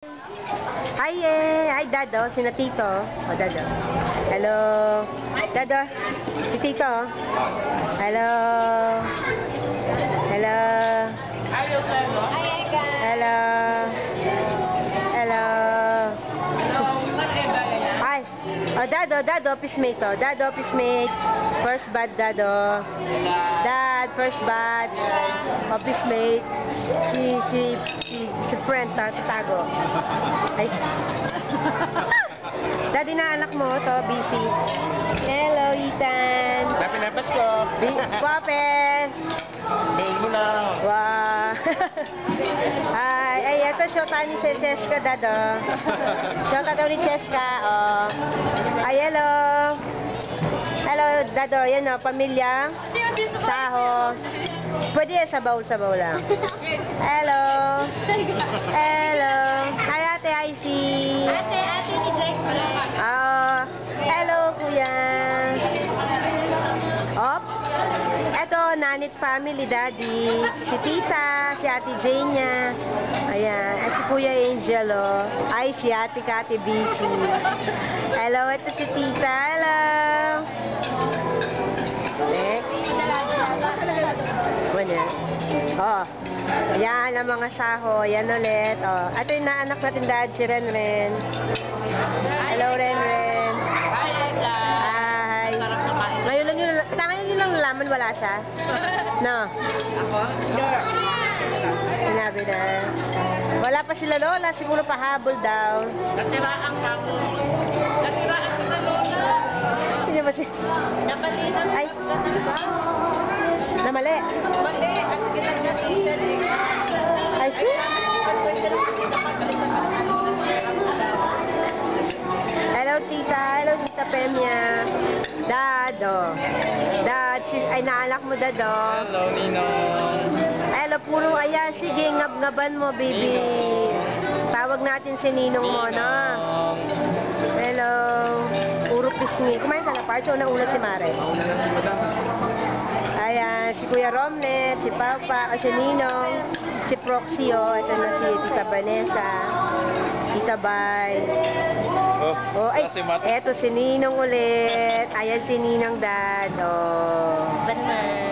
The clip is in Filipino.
Hi, Hi, Dado. Sino Tito? O, Dado. Hello. Dado. Si Tito. Hello. Hello. Hello. Hello. Hi. O, Dado, office mate, o. Dado, office mate. First bad, Dado. Dad, first bad. Office mate. Si friend, tatago. Ay. Daddy na anak mo, to, busy. Hello, Ethan. Happy na Pasko. Guwape. Bail mo na. Wow. Hi. Ay, ito, shota ni si Cheska, Dado. Shota daw ni Cheska, oh. Ay, hello. Hello, Dado. Yan, oh, pamilya. Saho. Pwede yan, sabaw lang. Hello. Hello. Hi, Ate Icy. Ate ni Jack. Hello, Kuya. Op. Eto, Nanit family, Daddy. Si Tita, si Ate Jane niya. Ayan. At si Kuya Angel, oh. Ay, si Ate Kati Bici. Hello, ito si Tita. Hello. Next. Oh, ayan ang mga saho. Ayan ulit. Oh, ito yung naanak natin, Dad, si Renren. Hello, Renren. Hi. Ngayon yun lang nalaman, wala siya. No? Ako? Sure. Sinabi na. Wala pa sila Lola, siguro pahabol daw. Natiraan ka mo. Natiraan ka na Lola. Sino ba siya? Napalitan Ay. Na mali. Mali. At kinagdatisan eh. Ay, siya. Hello, Tita. Hello, Tita Pemya. Dado. Dad, ay naanak mo, Dado. Hello, Ninong. Hello, puro ayan. Sige, ngab-ngaban mo, baby. Tawag natin si Ninong mo, no? Hello. Puro pisngi. Kumain ka na, Parso. Nauna si Mare. Mauna na si Madam. Ayan, si Kuya Romnet, si Papa, si Ninong, si Proxy, oh. Ito na si Tita Vanessa, Tita Bay. Oh, ay, si Mata. eto si Ninong ulit. Ayan si Ninong, Dad, oh. Banman.